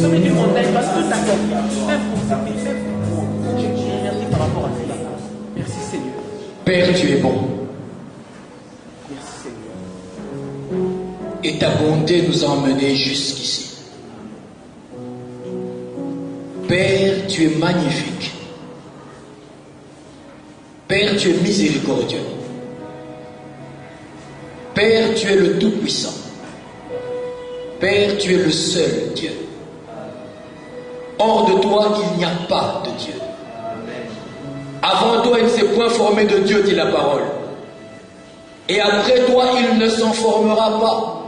sommet d'une montagne parce que d'accord, même pour ces pays, même pour j'ai remercié par rapport à cela. Merci Seigneur. Père, tu es bon. Merci Seigneur. Et ta bonté nous a emmenés jusqu'ici. Père, tu es magnifique. Père, tu es miséricordieux. Père, tu es le Tout-Puissant. Père, tu es le seul Dieu. Hors de toi, il n'y a pas de Dieu. Avant toi, il ne s'est point formé de Dieu, dit la parole. Et après toi, il ne s'en formera pas.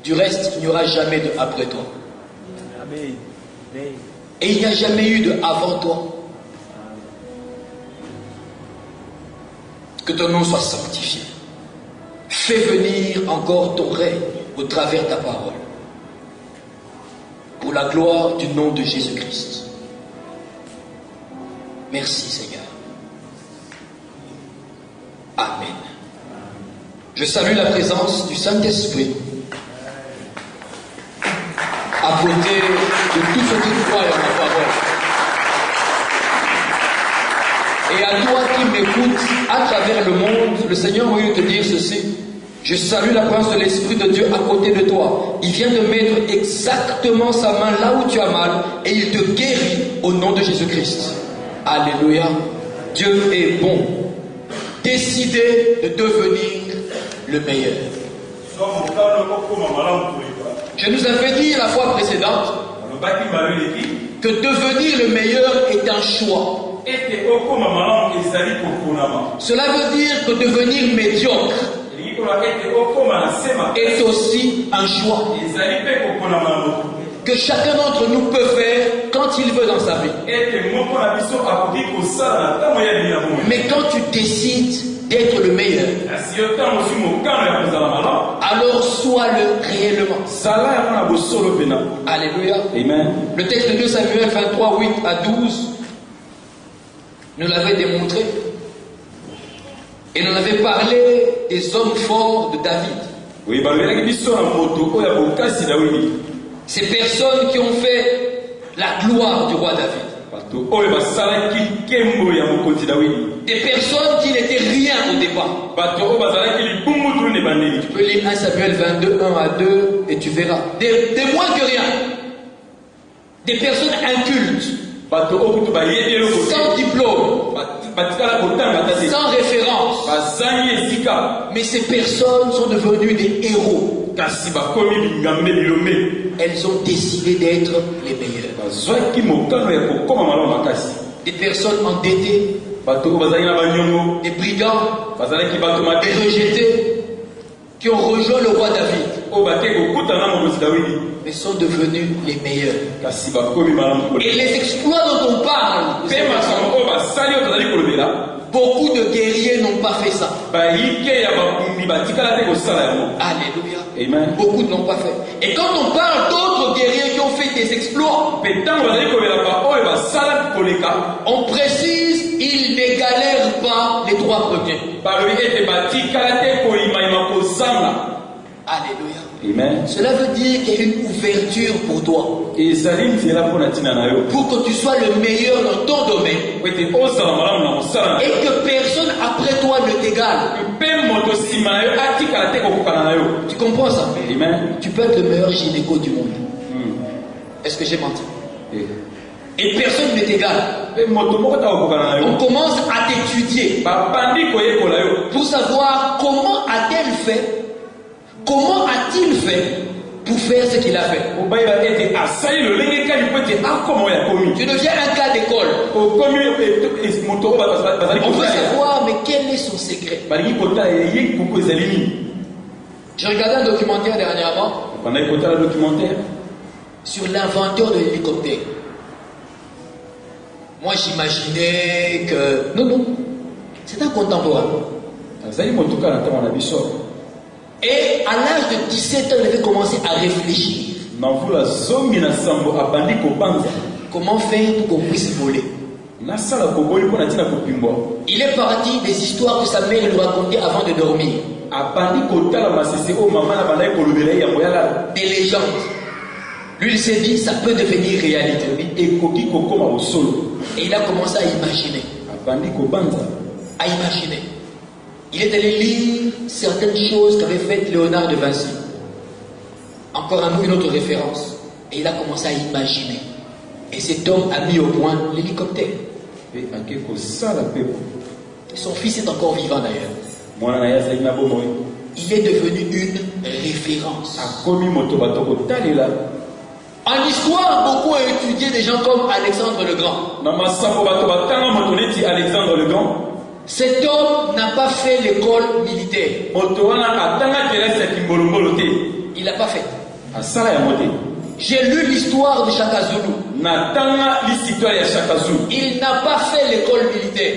Du reste, il n'y aura jamais de après toi. Et il n'y a jamais eu de avant toi. Que ton nom soit sanctifié. Fais venir encore ton règne au travers de ta parole. Pour la gloire du nom de Jésus-Christ. Merci Seigneur. Amen. Je salue la présence du Saint-Esprit à côté de tous ceux qui croient en ma parole. Et à toi qui m'écoutes à travers le monde, le Seigneur m'a eu te dire ceci. Je salue la présence de l'Esprit de Dieu à côté de toi. Il vient de mettre exactement sa main là où tu as mal et il te guérit au nom de Jésus-Christ. Alléluia. Dieu est bon. Décidez de devenir le meilleur. Je nous avais dit la fois précédente que devenir le meilleur est un choix. Cela veut dire que devenir médiocre est aussi un choix que chacun d'entre nous peut faire quand il veut dans sa vie. Mais quand tu décides d'être le meilleur, alors sois-le réellement. Alléluia. Amen. Le texte de 2 Samuel 23, 8 à 12 nous l'avait démontré. Et nous avait parlé des hommes forts de David. Ces personnes qui ont fait la gloire du roi David. Des personnes qui n'étaient rien au départ. Tu peux lire 1 Samuel 22, 1 à 2 et tu verras. Des moins que rien. Des personnes incultes. Sans diplôme. Sans référence. Mais ces personnes sont devenues des héros. Elles ont décidé d'être les meilleures. Des personnes endettées, des brigands, des rejetés, qui ont rejoint le roi David, mais sont devenus les meilleurs. Et les exploits dont on parle, beaucoup de guerriers n'ont pas fait ça. Alléluia. Amen. Beaucoup ne l'ont pas fait. Et quand on parle d'autres guerriers qui ont fait des exploits, on précise, ils n'égalèrent pas les 3 premiers. Alléluia. Amen. Cela veut dire qu'il y a une ouverture pour toi. Et pour que tu sois le meilleur dans ton domaine. Et que personne après toi ne t'égale. Tu comprends ça? Amen. Tu peux être le meilleur gynéco du monde. Est-ce que j'ai menti? Et personne ne t'égale. On commence à t'étudier pour savoir comment a-t-elle fait. Comment a-t-il fait pour faire ce qu'il a fait? Tu deviens un cas d'école. On veut savoir, mais quel est son secret? J'ai regardé un documentaire dernièrement sur l'inventeur de l'hélicoptère. Moi j'imaginais que... Non, c'est un contemporain. Et à l'âge de 17 ans, il avait commencé à réfléchir. Comment faire pour qu'on puisse voler? Il est parti des histoires que sa mère lui racontait avant de dormir. Des légendes. Lui, il s'est dit, ça peut devenir réalité. Et il a commencé à imaginer. À imaginer. Il est allé lire certaines choses qu'avait faites Léonard de Vinci. Encore une autre référence. Et il a commencé à imaginer. Et cet homme a mis au point l'hélicoptère. Son fils est encore vivant d'ailleurs. Il est devenu une référence. En histoire, beaucoup ont étudié des gens comme Alexandre le Grand. Cet homme n'a pas fait l'école militaire. Il n'a pas fait. J'ai lu l'histoire de Shaka Zulu. Il n'a pas fait l'école militaire.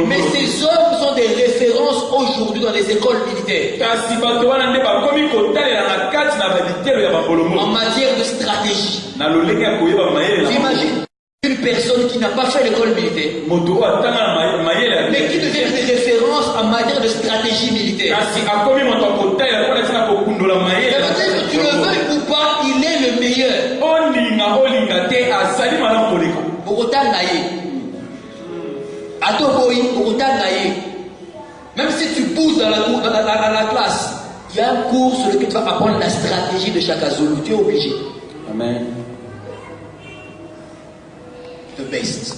Mais ces hommes sont des références aujourd'hui dans les écoles militaires. En matière de stratégie. J'imagine une personne qui n'a pas fait l'école militaire, mais qui devient des références en matière de stratégie militaire. Tu le veux ou pas, il est le meilleur. Même si tu pousses dans la classe, il y a un cours sur lequel tu vas apprendre la stratégie de Shaka Zulu. Tu es obligé. Amen. The best.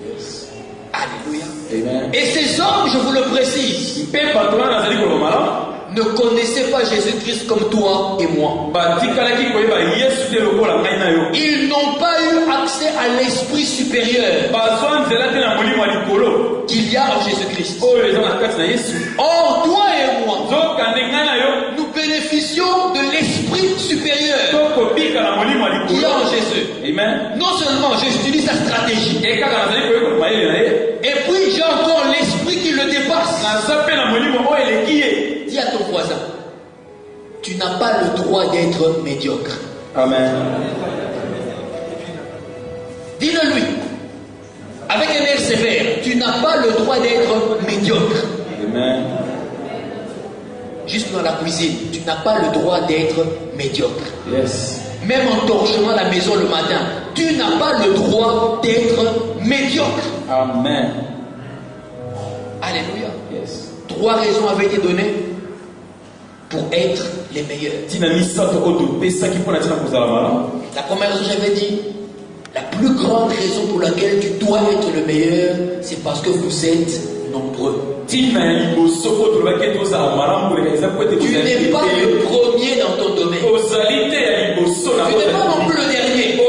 Yes. Alléluia. Amen. Et ces hommes, je vous le précise, ne connaissaient pas Jésus-Christ comme toi et moi. Ils n'ont pas eu accès à l'esprit supérieur qu'il y a en Jésus-Christ. Or, toi et moi, nous bénéficions de l'esprit supérieur qu'il y a en Jésus. Amen. Non seulement j'utilise sa stratégie, et puis j'ai encore l'esprit qui le dépasse. Dis à ton voisin, tu n'as pas le droit d'être médiocre. Amen. Dis-le lui, avec un air sévère, tu n'as pas le droit d'être médiocre. Amen. Juste dans la cuisine, tu n'as pas le droit d'être médiocre. Yes. Même en torchonnant la maison le matin, tu n'as pas le droit d'être médiocre. Amen. Alléluia. Yes. 3 raisons avaient été données pour être les meilleurs. La première raison, j'avais dit, la plus grande raison pour laquelle tu dois être le meilleur, c'est parce que vous êtes nombreux. Tu n'es pas le premier dans ton domaine. Tu n'es pas non plus le dernier.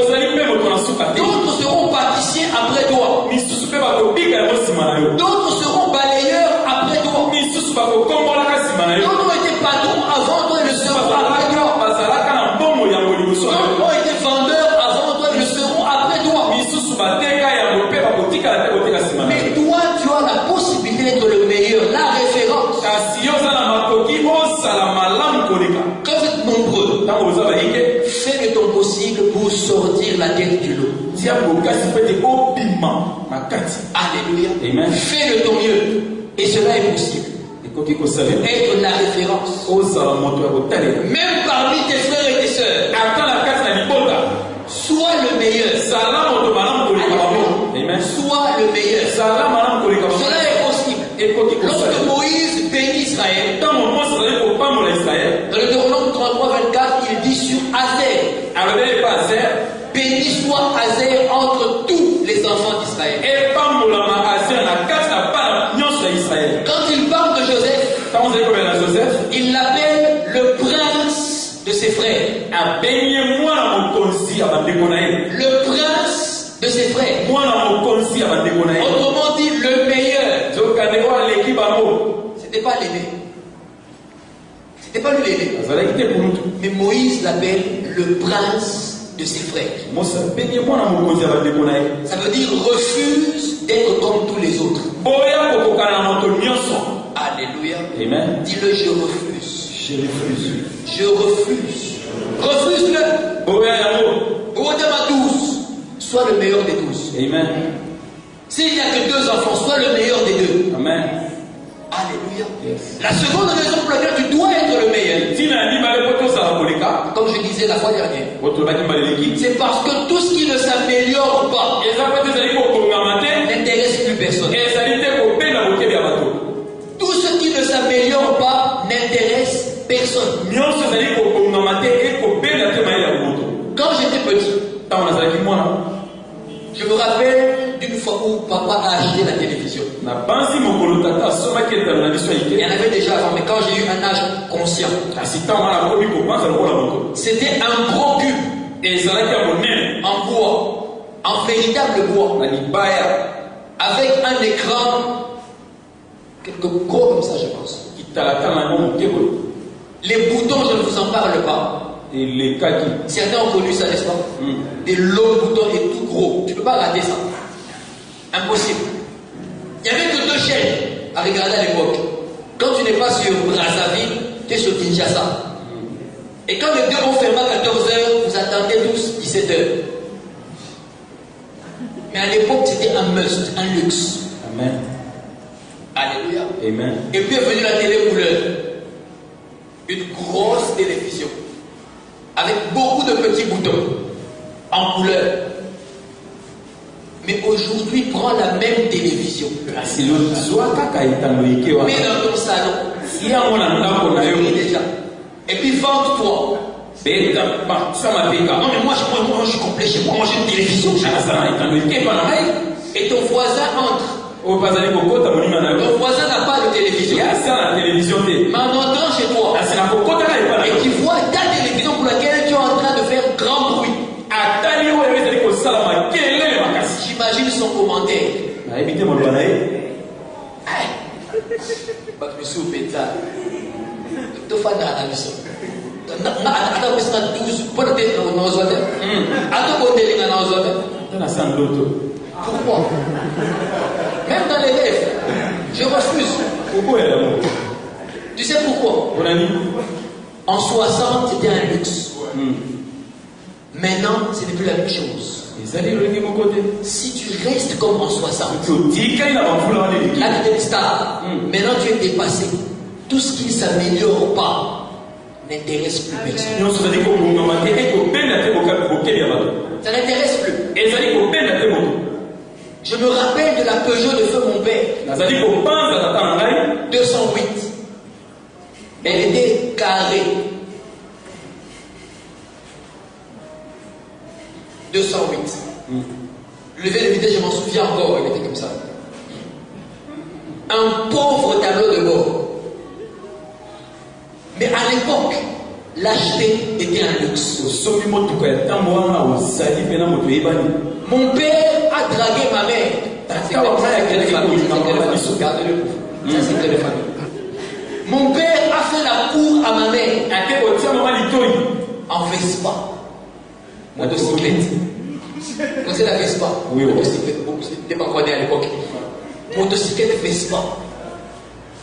D'autres seront pâtissiers après toi. D'autres seront balayeurs après toi. D'autres ont été patrons avant toi et le seront après toi. D'autres ont été vendeurs avant toi et le seront après toi. Mais toi, tu as la possibilité d'être le meilleur, la référence. Quand vous êtes nombreux, fais de ton possible pour sortir la tête du lot. Alléluia. Amen. Fais de ton mieux. Et cela est possible. Être la référence. Même parmi tes frères et tes sœurs. Sois le meilleur. Amen. Sois le meilleur. Cela est possible. Lorsque Moïse bénit Israël, dans le Deutéronome 33-24, il dit sur Azer, béni soit Azer entre tous les enfants d'Israël. Quand il parle de Joseph, il l'appelle le prince de ses frères. Le prince de ses frères. Autrement dit, le meilleur. C'était pas l'aîné. C'était pas lui l'aîné. Mais Moïse l'appelle le prince de ses frères. Ça veut dire refuse d'être comme tous les autres. Alléluia. Amen. Dis-le, je refuse. Je refuse. Je refuse. Refuse-le. Oudama 12. Sois le meilleur des 12. Amen. S'il n'y a que 2 enfants, sois le meilleur des 2. Amen. Alléluia. Alléluia. Yes. La seconde raison pour laquelle tu dois être le meilleur, comme je disais la fois dernière, c'est parce que tout ce qui ne s'améliore pas n'intéresse plus personne. Tout ce qui ne s'améliore pas n'intéresse personne. Quand j'étais petit, je me rappelle d'une fois où papa a acheté la télévision. Il y en avait déjà avant, mais quand j'ai eu un âge conscient, c'était un gros cube en bois, en véritable bois, avec un écran quelque gros comme ça, je pense. Les boutons, je ne vous en parle pas. Certains ont connu ça, n'est-ce pas? Des longs boutons et tout gros. Tu ne peux pas rater ça. Impossible. Il n'y avait que 2 chaînes à regarder à l'époque. Quand tu n'es pas sur Brazzaville, tu es sur Kinshasa. Et quand les 2 ont fermé à 14h, vous attendez tous 17h. Mais à l'époque, c'était un must, un luxe. Amen. Alléluia. Amen. Et puis est venue la télé couleur. Une grosse télévision. Avec beaucoup de petits boutons en couleur. Mais aujourd'hui, prends la même télévision. Mets dans ton salon. Déjà. Et puis vente-toi. Non mais moi je suis complet chez moi. Moi j'ai une télévision. Et ton voisin entre. Ton voisin n'a pas de télévision. Mais en entrant chez toi, et tu vois ta télévision pour laquelle tu es en train de faire grand bruit. J'imagine son commentaire. Pourquoi? Même dans les rêves, je refuse. Tu sais pourquoi? En 60, c'était un luxe. Maintenant, ce n'est plus la même chose. Si tu restes comme en 60, là tu es une star. Maintenant tu es dépassé. Tout ce qui ne s'améliore pas n'intéresse plus personne. Ça n'intéresse plus. Je me rappelle de la Peugeot de feu mon père. 208. Elle était carrée. 208. Lever de vitesse, je m'en souviens encore, il était comme ça. Un pauvre tableau de bord. Mais à l'époque, l'acheter était un luxe. Mon père a dragué ma mère. Ça, c'est de famille. Mon père a fait la cour à ma mère. En Vespa. Motocyclette. Vous savez la Vespa? Oui. Motocyclette. Vous n'étiez pas connu à l'époque. Motocyclette Vespa.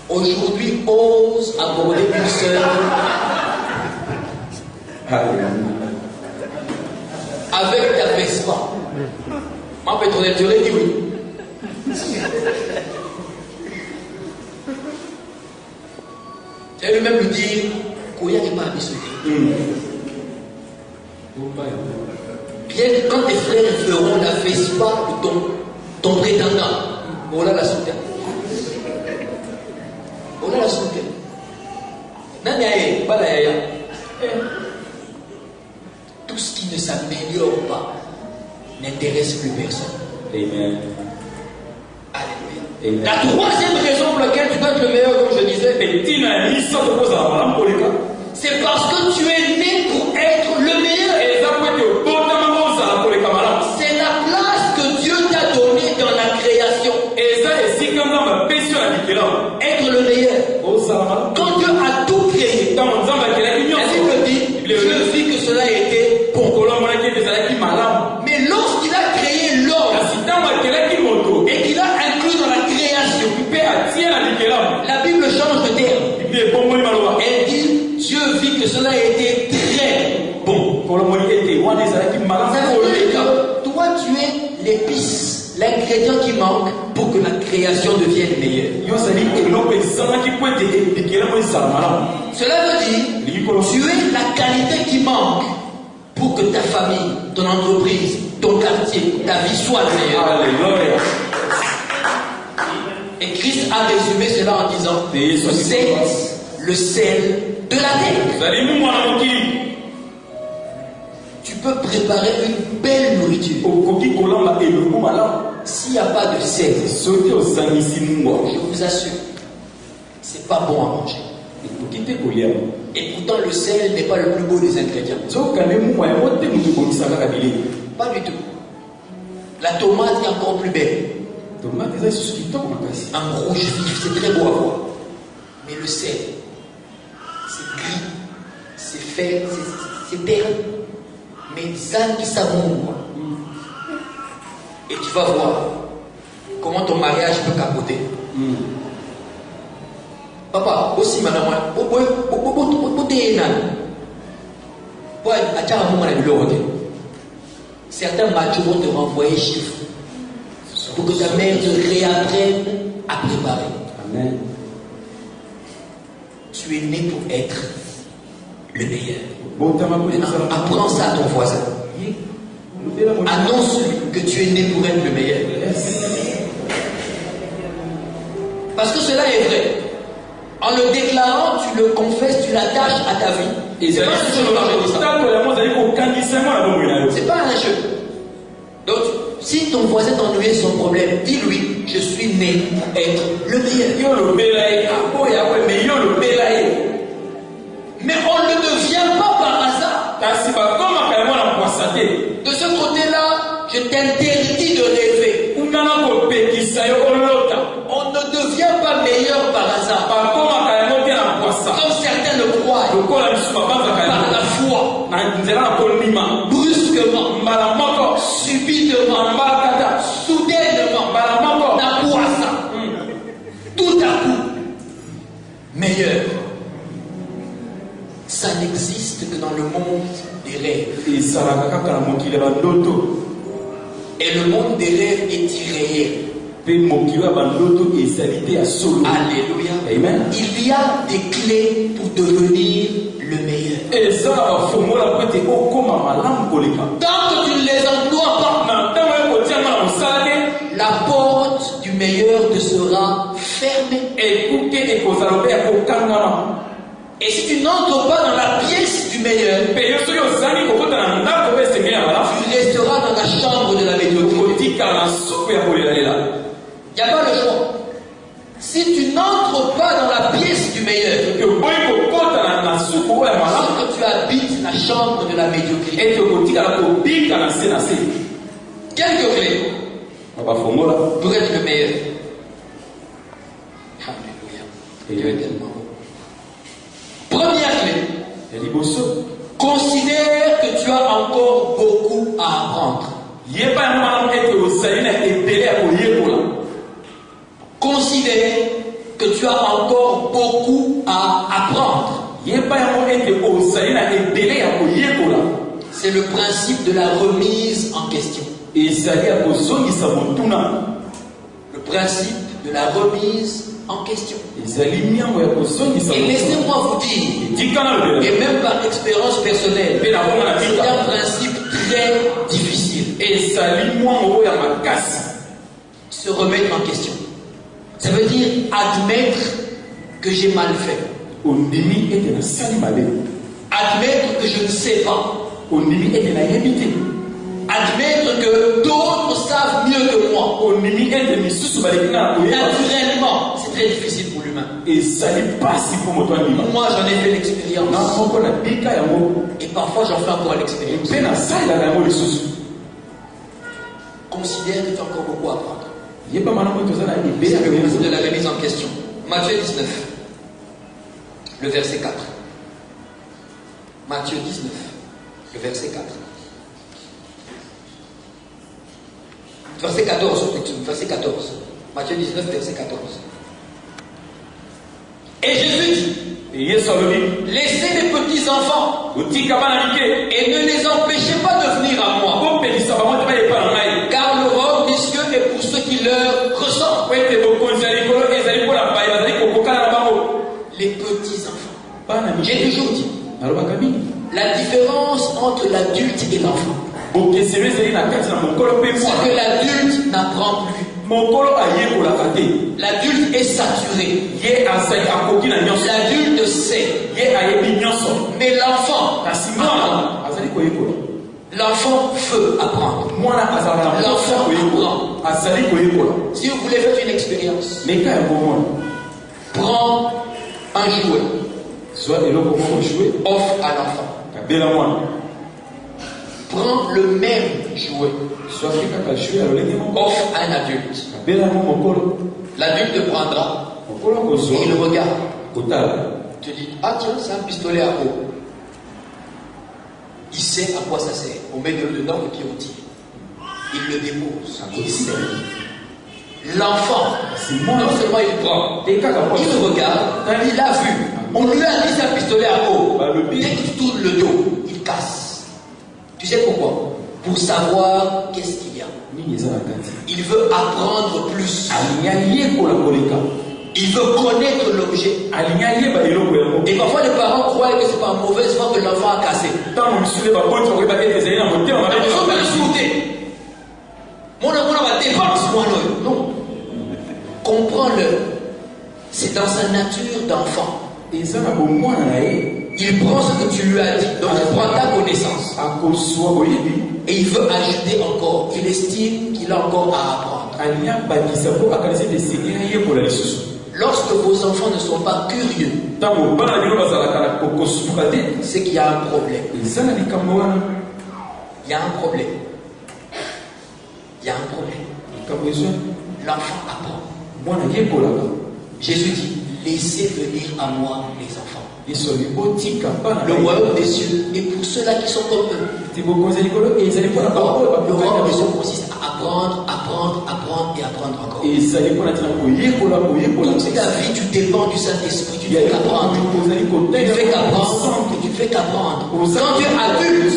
Aujourd'hui, ose aborder une seule. Avec ta Vespa. Ma pétrolière, tu aurais dit oui. J'allais même lui dire Koya n'est pas habitué. Bien que quand tes frères feront la Vespa de ton prétendant, voilà la soutien. Voilà la soutien. Tout ce qui ne s'améliore pas n'intéresse plus personne. Amen. Alléluia. Amen. La troisième raison pour laquelle tu dois être le meilleur, comme je disais, c'est parce que tu es né pour être le meilleur. C'est la place que Dieu t'a donnée dans la création. Être le meilleur. Quand Dieu a tout créé, la Bible dit, Dieu vit que cela était bon. Mais lorsqu'il a créé l'homme et qu'il a inclus dans la création, la Bible change de terme. Elle dit, Dieu vit que cela était très bon. Ça veut dire que toi, tu es l'épice l'ingrédient qui manque pour que la création devienne meilleure. Cela veut dire, tu es la qualité qui manque pour que ta famille, ton entreprise, ton quartier, ta vie soit meilleure. Alléluia. Et Christ a résumé cela en disant, vous êtes le sel de la terre. Tu peux préparer une belle nourriture. S'il n'y a pas de sel, je vous assure, c'est pas bon à manger. Et pourtant, le sel n'est pas le plus beau des ingrédients. Pas du tout. La tomate est encore plus belle. Un rouge vif, c'est très beau à voir. Mais le sel, c'est gris, c'est fait, c'est terne. Mais ça qui s'amour. Et tu vas voir comment ton mariage peut capoter. Papa, aussi madame, certains machos vont te renvoyer chiffres pour que ta mère te réapprenne à préparer. Amen. Tu es né pour être le meilleur. Maintenant, apprends ça à ton voisin. Annonce-lui que tu es né pour être le meilleur. Parce que cela est vrai. En le déclarant, tu le confesses, tu l'attaches à ta vie. Et c'est pas un jeu. C'est pas un jeu. Donc, si ton voisin t'ennuie son problème, dis-lui, je suis né pour être le meilleur. Mais on ne le devient pas par hasard. De ce côté-là, je t'interdis de rêver. On ne devient pas meilleur par hasard. Comme certains le croient. Par la foi. Brusquement. Subitement. Soudainement. Tout à coup. Meilleur. Ça n'existe que dans le monde des rêves. Et le monde des rêves est irréel. Alléluia. Amen. Il y a des clés pour devenir le meilleur. Tant que tu ne les emploies pas, la porte du meilleur te sera fermée. Et si tu n'entres pas dans la pièce du meilleur, tu resteras dans la chambre de la médiocrité. Il n'y a pas le choix. Si tu n'entres pas dans la pièce du meilleur, que tu habites la chambre de la médiocrité. Quelques clés pour être le meilleur. Alléluia. Dieu est tellement bon. Première clé. Considère que tu as encore beaucoup à apprendre. Considère que tu as encore beaucoup à apprendre. C'est le principe de la remise en question. Le principe de la remise en question. Et laissez-moi vous dire, et même par expérience personnelle, c'est un principe très difficile. Se remettre en question. Ça veut dire admettre que j'ai mal fait. Admettre que je ne sais pas. Admettre que d'autres savent mieux que moi. Naturellement, c'est très difficile pour l'humain. Moi, j'en ai fait l'expérience. Et parfois, j'en fais encore l'expérience. Considère que tu as encore beaucoup à apprendre. C'est le principe de la remise en question. Matthieu 19, le verset 4. Matthieu 19, le verset 4. Verset 14, verset 14. Matthieu 19, verset 14. Et Jésus dit, laissez les petits enfants et ne les empêchez pas de venir à moi, car le royaume des cieux est l'adulte et l'enfant. C'est que l'adulte n'apprend plus. L'adulte est saturé. L'adulte sait. Mais l'enfant veut apprendre. L'enfant apprend. Si vous voulez faire une expérience, prends un jouet. Offre à l'enfant. Prends le même jouet. Offre à un adulte. L'adulte le prendra et il regarde. Tu dis, ah tiens, c'est un pistolet à eau. Il sait à quoi ça sert. On met dedans et puis on tire. Il le dépose. Il sait. L'enfant, non seulement il prend, il regarde, il a vu. On lui a dit c'est un pistolet à eau. Dès qu'il tourne le dos, il casse. Tu sais pourquoi? Pour savoir qu'est-ce qu'il y a. Il veut apprendre plus. Il veut connaître l'objet. Et parfois les parents croient que c'est pas mauvais, c'est pas que l'enfant a cassé. Non. Comprends-le. C'est dans sa nature d'enfant. Il prend ce que tu lui as dit. Donc il prend ta connaissance. Et il veut ajouter encore. Il estime qu'il a encore à apprendre. Lorsque vos enfants ne sont pas curieux, c'est qu'il y a un problème. Il y a un problème. Il y a un problème. L'enfant apprend. Jésus dit, laissez venir à moi les enfants. Le royaume des cieux est pour ceux-là qui sont comme eux. Le royaume des cieux consiste à apprendre et apprendre encore. Toute ta vie, tu dépends du Saint-Esprit. Tu ne fais qu'apprendre. Tu fais qu'apprendre. Quand tu es adulte,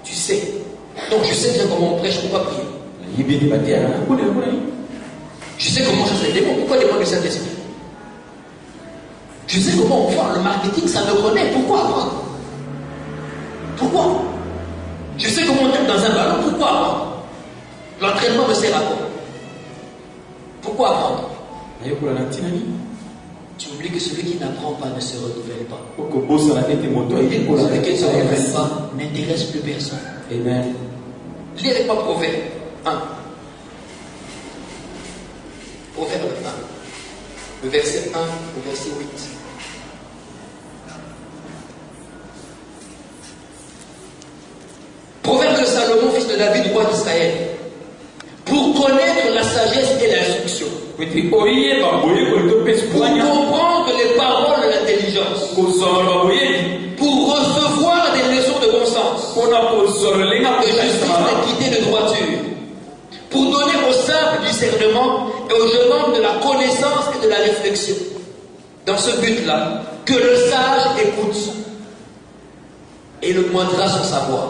tu sais. Donc je sais bien comment on prêche, pourquoi prier. Je sais comment chasser les démons, pourquoi dépendre du Saint-Esprit. Je sais comment on fait le marketing, ça me connaît, pourquoi apprendre? Pourquoi? Je sais comment on tape dans un ballon, pourquoi apprendre? L'entraînement me sert à quoi? Pourquoi apprendre? Tu oublies que celui qui n'apprend pas ne se renouvelle pas. Celui qui ne se renouvelle pas n'intéresse plus personne. Amen. Lis avec moi Proverbe 1. Proverbe 1. Le verset 1 au verset 8. Proverbe de Salomon, fils de David, roi d'Israël. Pour connaître la sagesse et l'instruction. Pour comprendre les paroles de l'intelligence. Pour recevoir des leçons de bon sens. De justice, d'équité, de droiture. Pour donner au simple discernement et au jeune homme de la connaissance et de la réflexion. Dans ce but-là, que le sage écoute et le moindra son savoir.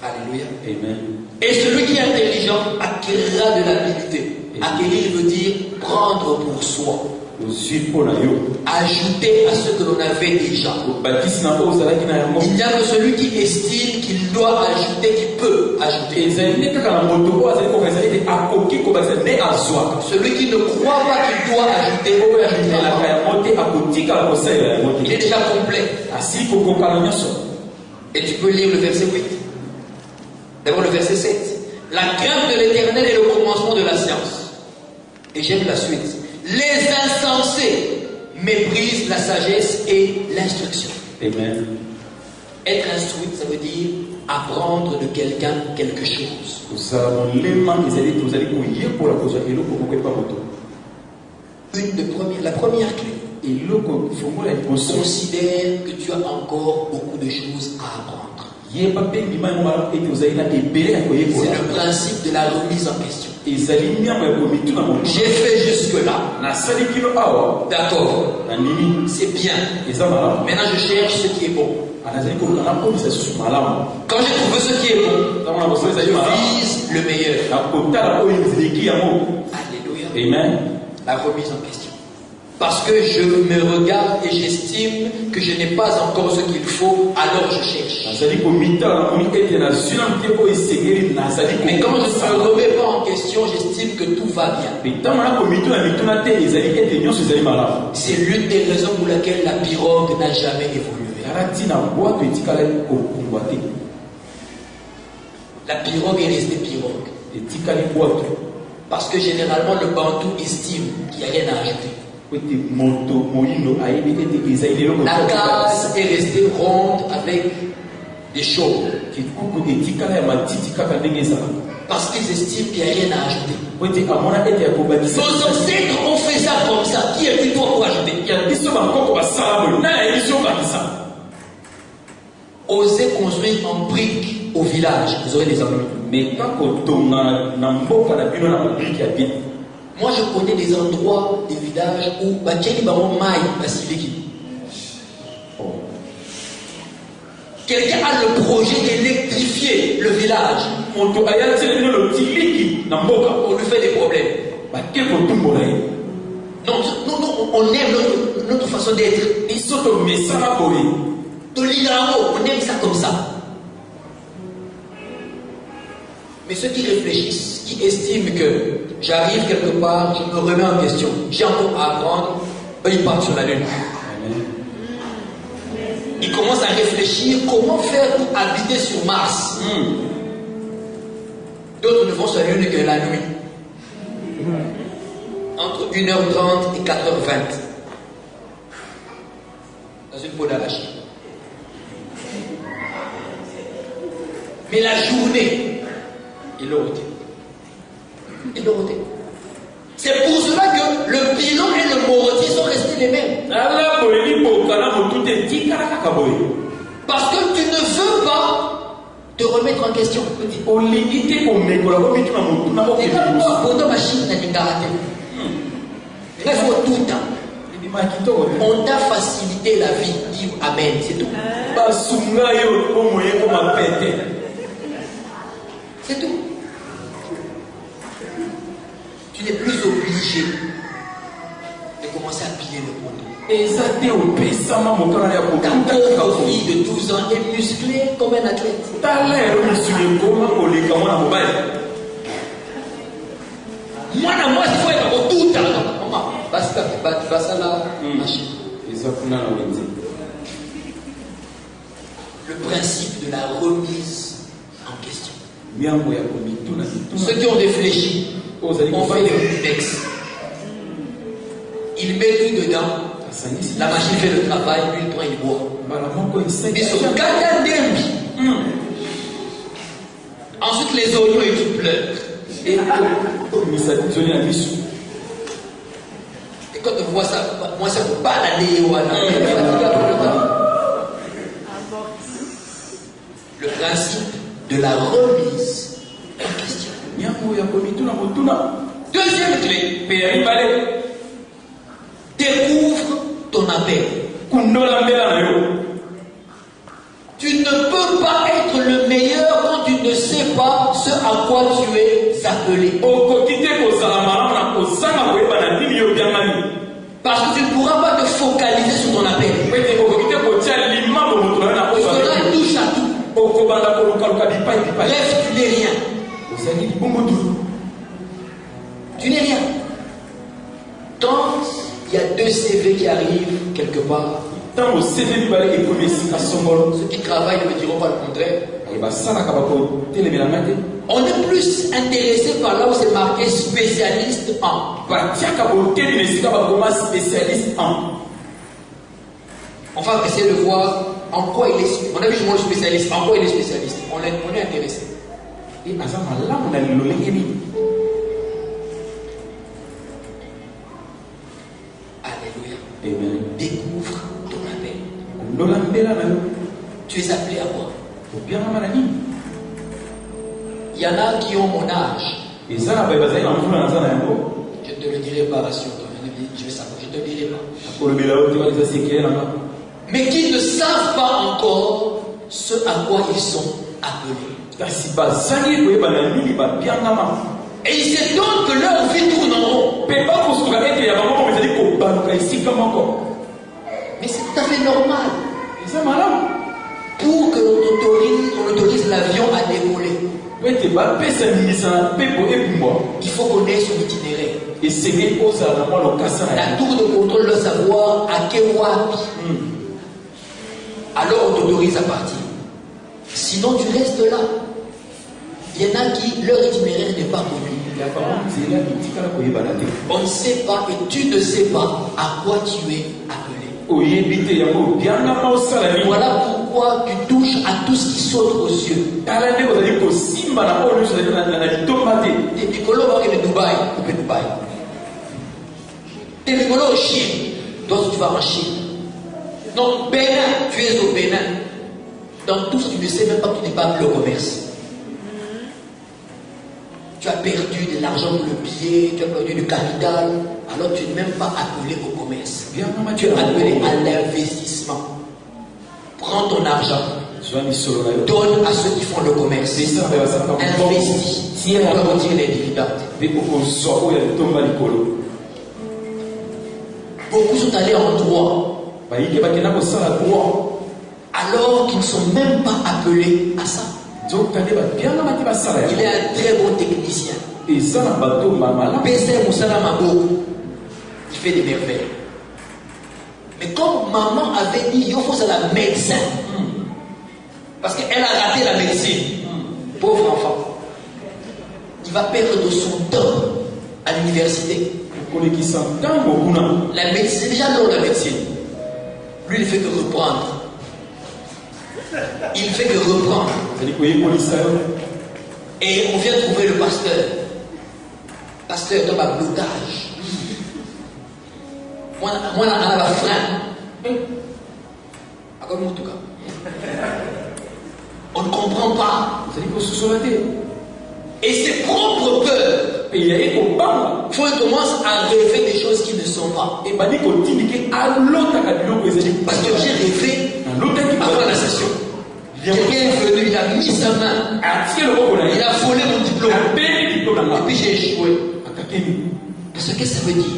Alléluia. Amen. Et celui qui est intelligent acquérera de l'habileté. Acquérir veut dire prendre pour soi. Ajouter à ce que l'on avait déjà. Il n'y a que celui qui estime qu'il doit ajouter, qui peut ajouter. Celui qui ne croit pas qu'il doit ajouter, il est déjà complet. Et tu peux lire le verset 8. D'abord le verset 7. La crainte de l'Éternel est le commencement de la science. Et j'aime la suite. Les insensés méprisent la sagesse et l'instruction. Amen. Être instruit, ça veut dire apprendre de quelqu'un quelque chose. La première clé. Considère que tu as encore beaucoup de choses à apprendre. C'est le principe de la remise en question. J'ai fait jusque-là. D'accord. C'est bien. Maintenant, je cherche ce qui est bon. Quand j'ai trouvé ce qui est bon, je vise le meilleur. Alléluia. Amen. La remise en question. Parce que je me regarde et j'estime que je n'ai pas encore ce qu'il faut, alors je cherche. Mais quand je ne me remets pas en question, j'estime que tout va bien. C'est l'une des raisons pour laquelle la pirogue n'a jamais évolué. La pirogue est restée pirogue. Parce que généralement le bantou estime qu'il n'y a rien à ajouter. La case est restée ronde avec des chauves. Parce qu'ils estiment qu'il n'y a rien à ajouter. Nos ancêtres ont fait ça comme ça. Qui est plus toi pour ajouter? Osez construire en briques au village, vous aurez des amis. Moi je connais des endroits, des villages où quelqu'un a le projet d'électrifier le village. On lui fait des problèmes. Non, on aime notre façon d'être. On aime ça comme ça. Mais ceux qui réfléchissent, qui estiment que j'arrive quelque part, je me remets en question, j'ai encore à apprendre, eux ils partent sur la lune. Ils commencent à réfléchir comment faire pour habiter sur Mars. D'autres ne vont sur la lune que la nuit. Entre 1h30 et 4h20. Dans une peau d'arachide. Mais la journée, il l'a ôté. C'est pour cela que le pilon et le mortier sont restés les mêmes. Parce que tu ne veux pas te remettre en question. On t'a facilité la vie. Dis Amen, c'est tout. C'est tout. Tu n'es plus obligé de commencer à piller le poteau. Ta pauvre fille de 12 ans est musclée comme un athlète. Moi, il faut être tout à l'heure. Maman, basta la machine. Le principe de la remise en question. Ceux qui ont réfléchi, on fait le Kleenex. Il met tout dedans. La machine fait le travail, lui il prend, il boit. Ils sont d'embi. Ensuite les oignons et tu pleures. Et quand on voit ça, moi ça ne peut pas aller. Le principe de la remise en question. Deuxième clé, découvre ton appel. Tu ne peux pas être le meilleur quand tu ne sais pas ce à quoi tu es appelé. Parce que tu ne pourras pas te focaliser sur ton appel. Cela touche à tout. Bref, tu n'es rien. Tu n'es rien. Quand il y a deux CV qui arrivent quelque part, ceux qui travaillent ne me diront pas le contraire. On est plus intéressé par là où c'est marqué spécialiste en. On va essayer de voir en quoi il est. On a vu le spécialiste, en quoi il est spécialiste. On est intéressé. Alléluia. Amen. Découvre ton appel. Tu es appelé à quoi? Il y en a qui ont mon âge. Je ne te le dirai pas, rassure-toi. Je vais savoir, je ne te le dirai pas. Mais qui ne savent pas encore ce à quoi ils sont appelés. Et il s'étonne que leur vie tourne en rond. Mais c'est tout à fait normal. Pour que l'on autorise l'avion à décoller, il faut connaître son itinéraire. La tour de contrôle doit savoir à quel wapi. Alors on t'autorise à partir. Sinon tu restes là. Il y en a qui, leur itinéraire n'est pas connu. On ne sait pas et tu ne sais pas à quoi tu es appelé. Voilà pourquoi tu touches à tout ce qui saute aux yeux. T'es piccolo au Dubaï, t'es piccolo au Chine, toi tu vas en Chine. Non, Bénin, tu es au Bénin. Dans tout ce tu ne sais même pas que tu n'es pas appelé au commerce. Tu as perdu de l'argent pour le billet, tu as perdu du capital, alors tu n'es même pas appelé au commerce. Tu es appelé à l'investissement. Prends ton argent, donne à ceux qui font le commerce. Investis. Tu dois retirer les dividendes. Beaucoup sont allés en droit, alors qu'ils ne sont même pas appelés à ça. Il est un très bon technicien. Il fait des merveilles. Mais comme maman avait dit, il faut ça la médecin. Parce qu'elle a raté la médecine. Pauvre enfant. Il va perdre de son temps à l'université. La médecine, c'est déjà long la médecine. Lui, il ne fait que reprendre. Il fait que reprendre. Et on vient trouver le pasteur. Pasteur tombe à blocage. Moi, on a un frein. On ne comprend pas. Et ses propres peurs font qu'il commence à rêver des choses qui ne sont pas. Parce que j'ai rêvé avant la session. Quelqu'un est venu, il a mis sa main, il a volé mon diplôme. Et puis j'ai échoué. Parce que ça veut dire?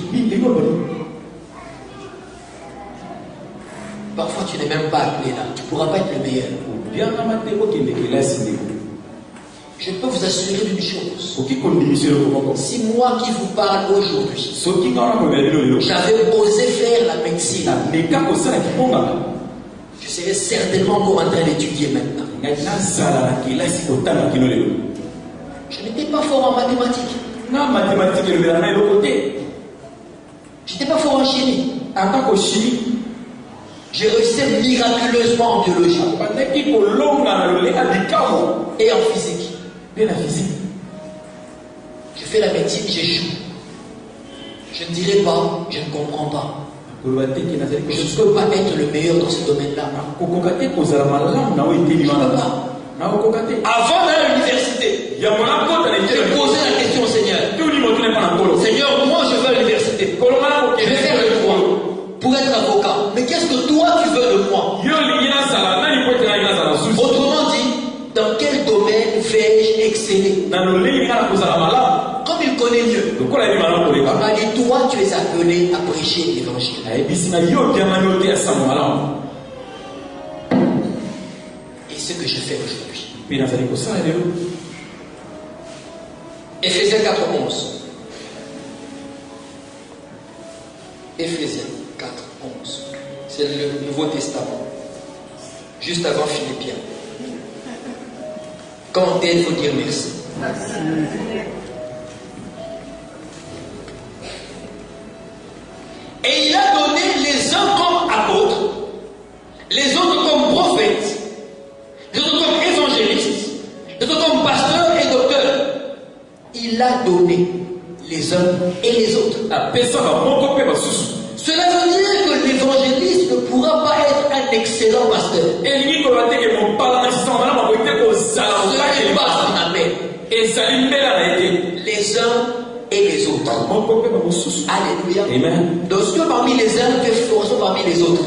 Parfois tu n'es même pas appelé là. Tu ne pourras pas être le meilleur. Je peux vous assurer d'une chose. Si moi qui vous parle aujourd'hui, j'avais osé faire la médecine, je serais certainement encore en train d'étudier maintenant. Je n'étais pas fort en mathématiques. Je n'étais pas fort en chimie. J'ai réussi miraculeusement en biologie et en physique. Je fais la médecine, j'échoue. Je ne dirai pas, je ne comprends pas. Je ne peux pas être le meilleur dans ce domaine-là. Je ne peux pas. Avant d'aller à l'université, j'ai posé la question au Seigneur. Seigneur, moi je veux à l'université. Je vais faire le droit pour être avocat. Mais qu'est-ce que toi tu veux de moi? Autrement dit, dans quel domaine vais-je exceller? Comme il connaît mieux, il m'a dit, toi tu es appelé à prêcher l'évangile. Et ce que je fais aujourd'hui. Éphésiens 4:11. Éphésiens 4:11. C'est le Nouveau Testament. Juste avant Philippiens. Quand il faut dire merci. Et il a donné les uns comme apôtres, les autres comme prophètes, les autres comme évangélistes, les autres comme pasteurs et docteurs. Il a donné les uns et les autres. Cela veut dire que l'évangéliste ne pourra pas être un excellent pasteur. Ce n'est pas son appel. Les uns et les autres. Alléluia. Amen. Donc ce que parmi les uns, tu es forcément parmi les autres.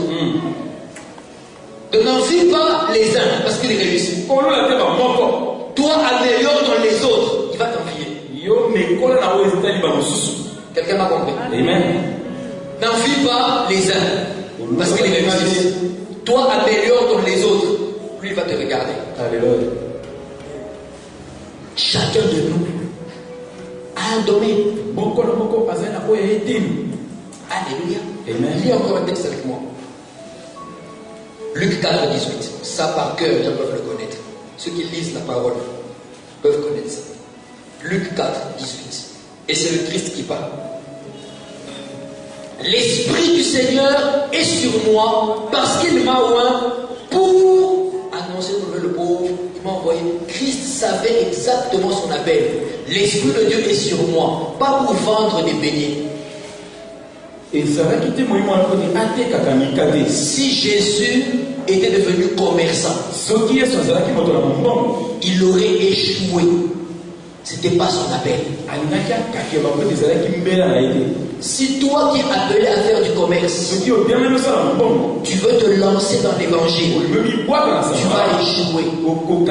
Donc n'envie pas les uns parce qu'il réussit. Toi améliore dans les autres, il va t'envier. Quelqu'un m'a compris? Amen. N'enfuis pas les uns parce qu'ils réussissent. Toi, améliore comme les autres. Lui, il va te regarder. Alléluia. Chacun de nous a un domaine. Alléluia. Amen. Lis encore un texte avec moi. Luc 4, 18. Ça par cœur, les gens peuvent le connaître. Ceux qui lisent la parole peuvent connaître ça. Luc 4, 18. Et c'est le Christ qui parle. L'Esprit du Seigneur est sur moi parce qu'il m'a oint pour annoncer le pauvre. Il m'a envoyé. Christ savait exactement son appel. L'Esprit de Dieu est sur moi, pas pour vendre des beignets. Et ça va quitter moi Si Jésus était devenu commerçant, il aurait échoué. C'était pas son appel. Si toi qui es appelé à faire du commerce, tu veux te lancer dans l'évangile, tu vas échouer.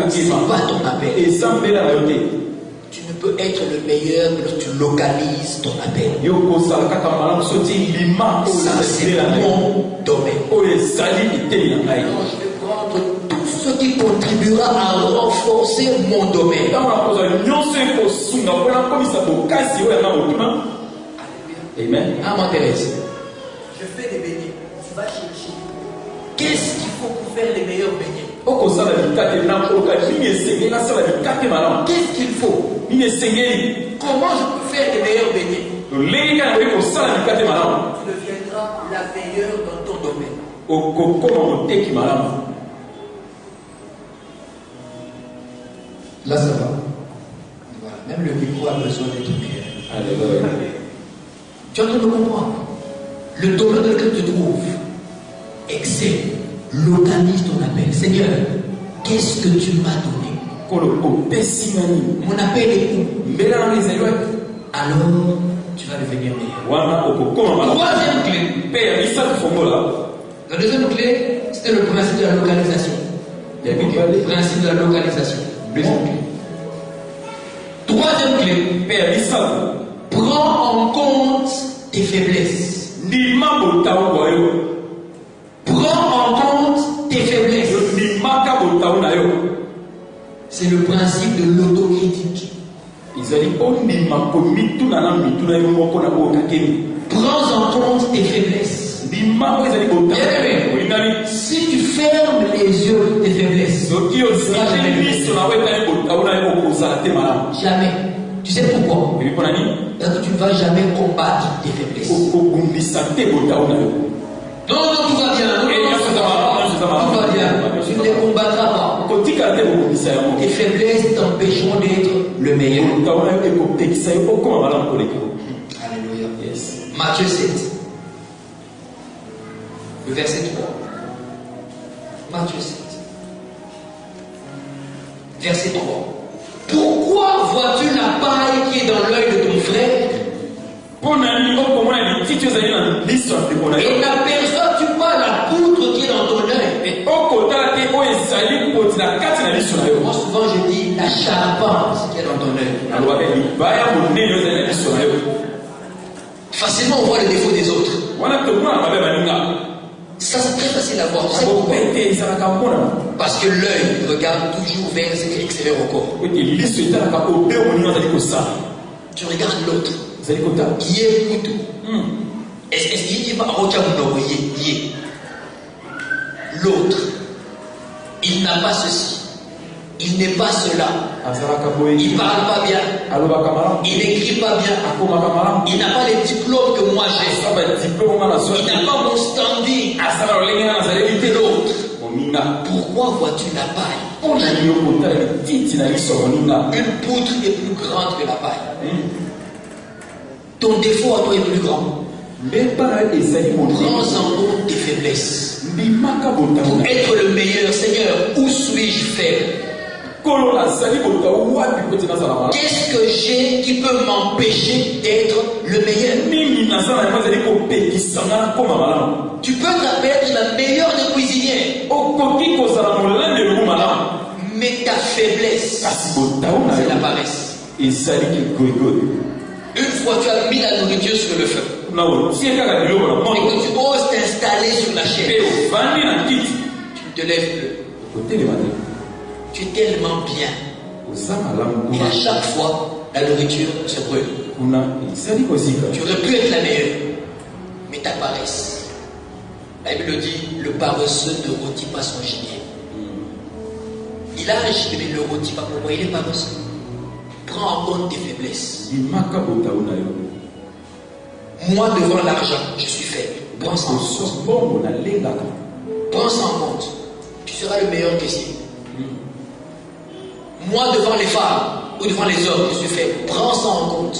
C'est pas ton appel. Tu ne peux être le meilleur que lorsque tu localises ton appel. Ça, c'est mon domaine. Alors, je vais prendre tout ce qui contribuera à renforcer mon domaine. Amen. Maman Thérèse, je fais des beignets. Tu vas chercher. Qu'est-ce qu'il faut pour faire les meilleurs beignets? Qu'est-ce qu'il faut? Comment je peux faire les meilleurs beignets? Tu deviendras la meilleure dans ton domaine. Là, ça va. Voilà. Même le micro a besoin d'être meilleur. Alléluia. Tu es en train de comprendre. Le domaine dans lequel tu te trouves, excelle, localise ton appel. Seigneur, qu'est-ce que tu m'as donné? Mon appel est où? Alors, tu vas devenir meilleur. Troisième clé. La deuxième clé, c'était le principe de la localisation. Le principe de la localisation. Deuxième clé. Troisième clé. Prends en compte tes faiblesses. Prends en compte tes faiblesses. C'est le principe de l'autocritique. Prends en compte tes faiblesses. Bien-aimé, si tu fermes les yeux de tes faiblesses, jamais. Tu sais pourquoi? Parce que tu ne vas jamais combattre tes faiblesses. Non, tout va bien. Tout va bien. Tu ne les combattras pas. Tes faiblesses t'empêcheront d'être le meilleur. Alléluia. Matthieu 7. Le verset 3. Matthieu 7. Verset 3. Pourquoi vois-tu la paille qui est dans l'œil de ton frère et n'aperçois-tu pas la poutre qui est dans ton œil? Moi souvent je dis la charpente qui est dans ton œil. Facilement on voit les défauts des autres. Ça c'est très facile à voir. Tu sais pourquoi? Parce que l'œil regarde toujours vers ce qui est extérieur au corps. Tu regardes l'autre. Qui est poutou. Est-ce qu'il va regarder l'autre? Il n'a pas ceci. Il n'est pas cela. Il ne parle pas bien. Il n'écrit pas bien. Il n'a pas les diplômes que moi j'ai. Il n'a pas mon standing. L'autre. Pourquoi vois-tu la paille? Une poutre est plus grande que la paille. Ton défaut à toi est plus grand. Prends en compte tes faiblesses. Pour être le meilleur, Seigneur, où suis-je faible? Qu'est-ce que j'ai qui peut m'empêcher d'être le meilleur? Tu peux être la meilleure des cuisinières, mais ta faiblesse, c'est la paresse. Une fois tu as mis la nourriture sur le feu et que tu oses t'installer sur la chaise, tu ne te lèves plus. Tu es tellement bien. Et à chaque fois, la nourriture se brûle. Tu aurais pu être la meilleure, mais ta paresse. La Bible dit, le paresseux ne rôtit pas son gibier. Il a un gibier, mais il ne le rôtit pas. Pourquoi il est paresseux? Prends en compte tes faiblesses. Moi, devant l'argent, je suis faible. Prends ça en compte. Prends ça en compte. Tu seras le meilleur caissier. Moi, devant les femmes ou devant les hommes, je suis faible. Prends ça en compte.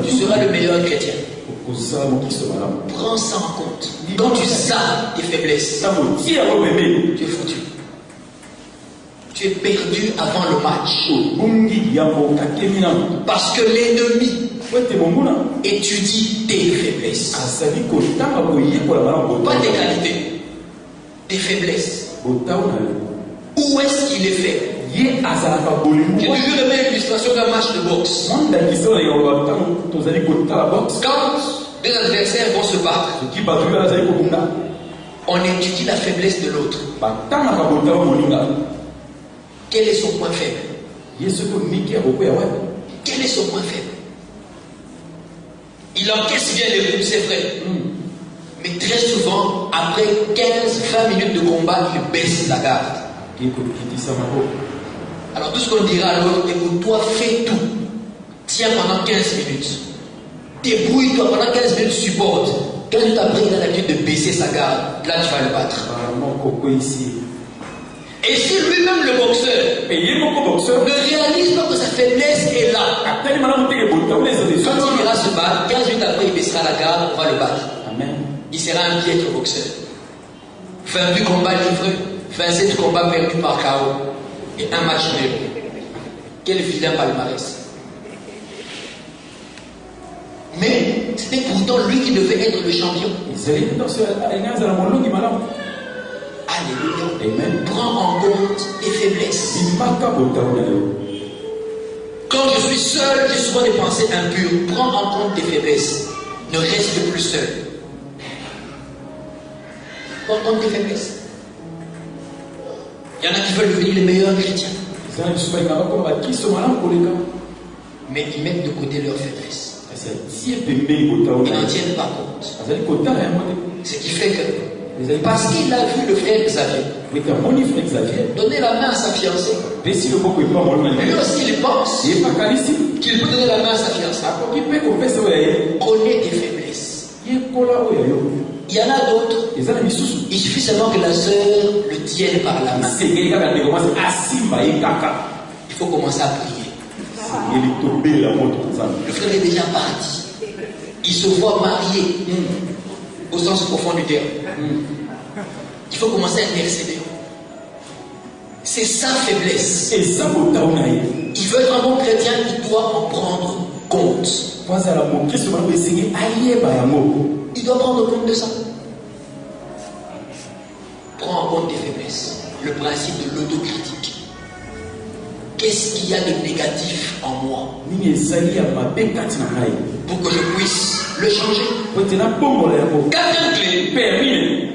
Tu seras le meilleur chrétien. Prends ça en compte. Quand tu sais tes faiblesses, tu es foutu. Tu es perdu avant le match. Parce que l'ennemi étudie tes faiblesses. Pas tes qualités, tes faiblesses. Où est-ce qu'il est faible? J'ai toujours aimé l'illustration d'un match de boxe. Quand deux adversaires vont se battre, on étudie la faiblesse de l'autre. Quel est son point faible? Quel est son point faible? Il encaisse bien les coups, c'est vrai. Mais très souvent, après 15-20 minutes de combat, il baisse la garde. Alors tout ce qu'on dira à l'autre, écoute, toi fais tout. Tiens pendant 15 minutes. Débrouille-toi pendant 15 minutes, supporte. 15 minutes après, il a l'habitude de baisser sa garde. Là, tu vas le battre. Et si lui-même, le boxeur, ne réalise pas que sa faiblesse est là, quand il ira se battre, 15 minutes après, il baissera la garde, on va le battre. Amen. Il sera un piètre boxeur. 28 combats livrés, 27 combats perdus par KO et un match nul. Quel vilain palmarès. Mais c'était pourtant lui qui devait être le champion. Alléluia. Amen. Prends en compte tes faiblesses. Quand je suis seul, j'ai souvent des pensées impures. Prends en compte tes faiblesses. Ne reste plus seul. Prends en compte tes faiblesses. Il y en a qui veulent devenir les meilleurs chrétiens. Mais ils mettent de côté leurs faiblesses. Ils n'en tiennent pas compte. Ce qui fait que, parce qu'il a vu le frère Xavier donner la main à sa fiancée, lui aussi il pense qu'il peut donner la main à sa fiancée. Connais tes faiblesses. Il y en a d'autres. Il suffit seulement que la sœur le tienne par la main. Il faut commencer à prier. Le frère est déjà parti. Il se voit marié au sens profond du terme. Il faut commencer à intercéder. C'est sa faiblesse. Il veut être un bon chrétien, il doit en prendre compte. Il doit prendre compte de ça. Prends en compte tes faiblesses. Le principe de l'autocritique. Qu'est-ce qu'il y a de négatif en moi pour que je puisse le changer? Quatrième clé.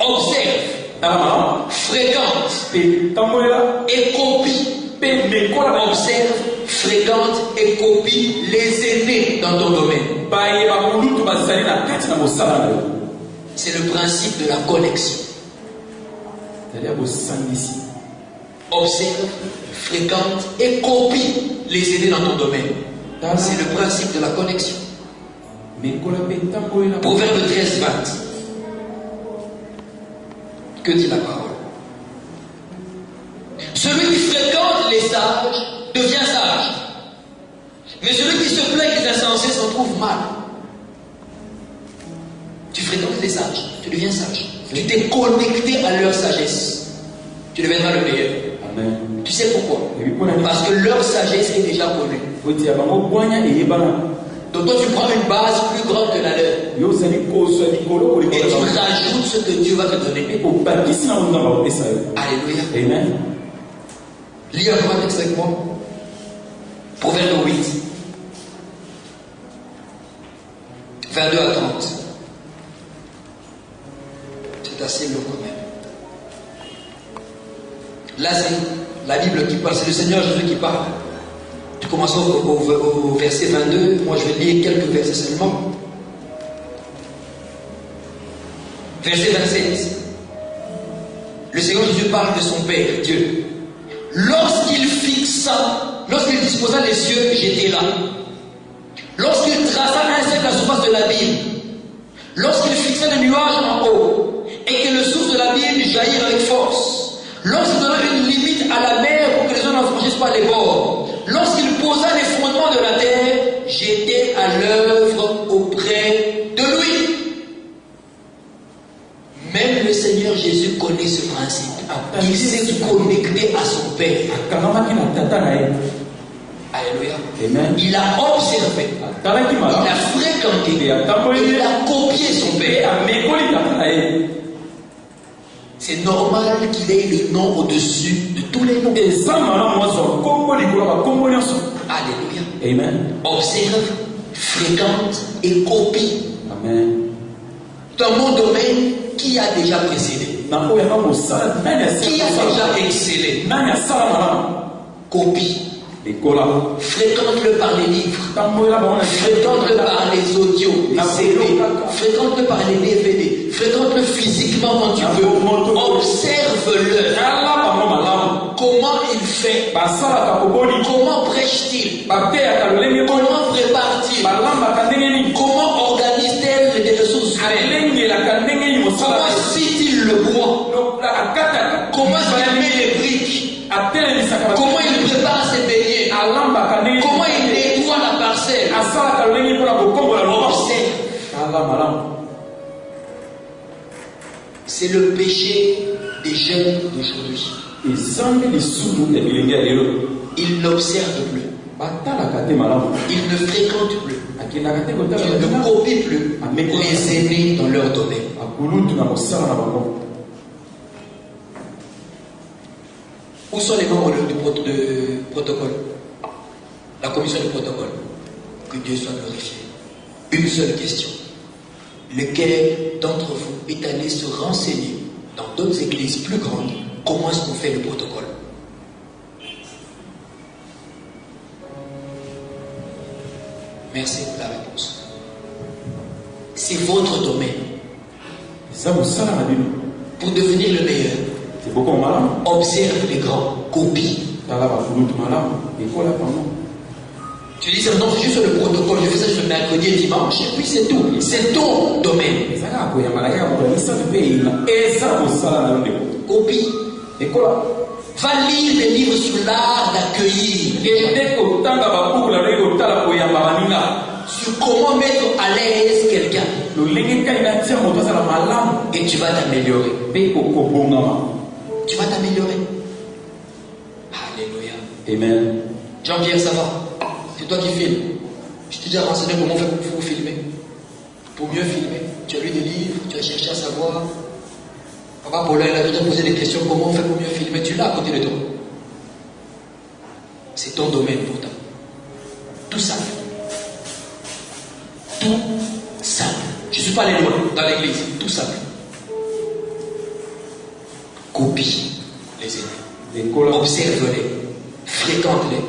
Observe, fréquente et copie. Observe, fréquente et copie les aînés dans ton domaine. C'est le principe de la connexion. Observe, fréquente et copie les aînés dans ton domaine. C'est le principe de la connexion. Proverbe 13, 20. Que dit la parole? Celui qui fréquente les sages devient sage. Mais celui qui se plaint des insensés s'en trouve mal. Tu fréquentes les sages, tu deviens sage. Tu t'es connecté à leur sagesse. Tu deviendras le meilleur. Amen. Tu sais pourquoi? Parce que leur sagesse est déjà connue. Donc toi tu prends une base plus grande que la leur. Et tu rajoutes ce que Dieu va te donner. Alléluia. Amen. Lis un grand texte avec moi. Proverbe 8. 22 à 30. C'est assez long quand même. Là, c'est la Bible qui parle, c'est le Seigneur Jésus qui parle. Tu commences au verset 22, moi je vais lire quelques versets seulement. Verset 27. Le Seigneur Jésus parle de son Père, Dieu. Lorsqu'il disposa les cieux, j'étais là. Lorsqu'il traça un cercle à la surface de l'abîme, lorsqu'il fixa les nuages en haut, et que le souffle de l'abîme jaillit avec force, lorsqu'il donna une limite à la mer pour que les eaux n'en franchissent pas les bords, lorsqu'il posa les fondements de la terre, j'étais à l'œuvre auprès de lui. Même le Seigneur Jésus connaît ce principe. Il s'est connecté à son Père. Alléluia. Amen. Il a observé. Il a fréquenté. Il a copié son Père. C'est normal qu'il ait le nom au-dessus de tous les noms. Alléluia. Amen. Observe, fréquente et copie. Amen. Dans mon domaine, qui a déjà précédé? Qui a déjà excellé? Copie. Fréquente-le par les livres. Fréquente-le par les audios, les CD. Fréquente-le par les DVD. Fréquente-le physiquement quand tu peux. Observe-le. Comment il fait? Comment prêche-t-il? Comment prépare-t-il? Comment organise-t-il des ressources humaines? Comment cite-t-il le bois? Comment il met les briques? Comment il prépare ses beignets? Comment il nettoie la parcelle? C'est le péché des jeunes d'aujourd'hui. Ils n'observent plus. Ils ne fréquentent plus. Ils ne copient plus les aînés dans leur domaine. Où sont les membres du protocole? La commission du protocole. Que Dieu soit glorifié. Une seule question. Lequel d'entre vous est allé se renseigner dans d'autres églises plus grandes comment est-ce qu'on fait le protocole? Merci pour la réponse. C'est votre domaine. Pour devenir le meilleur, observe les grands, copie. Tu dis, non, c'est juste le protocole, je fais ça juste le mercredi et dimanche, et puis c'est tout. C'est ton domaine. Copie. Va lire des livres sur l'art d'accueillir. Sur comment mettre à l'aise quelqu'un. Et tu vas t'améliorer. Tu vas t'améliorer. Alléluia. Amen. Jean-Pierre, ça va? C'est toi qui filmes. Je t'ai déjà renseigné comment faire pour filmer. Pour mieux filmer. Tu as lu des livres, tu as cherché à savoir. Papa Paulin, il a déjà posé des questions. Comment on fait pour mieux filmer? Tu l'as à côté de toi. C'est ton domaine pourtant. Tout simple. Tout simple. Je ne suis pas allé loin dans l'église. Tout simple. Copie les aînés. Observe-les. Fréquente-les.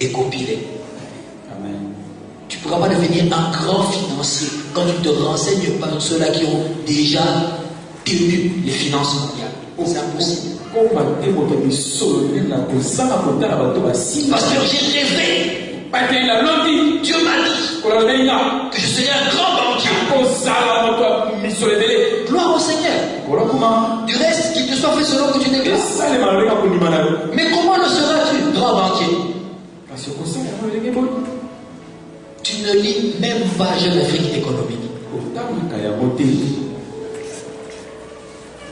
Et copie-les. Amen. Tu ne pourras pas devenir un grand financier quand tu ne te renseignes pas sur ceux-là qui ont déjà tenu les finances mondiales. C'est impossible. Pasteur, j'ai rêvé. Dieu m'a dit que je serais un grand banquier. Gloire au Seigneur. Du reste, qu'il te soit fait selon que tu déclares. Mais comment le seras-tu, grand banquier? Tu ne lis même pas Jeune Afrique économique.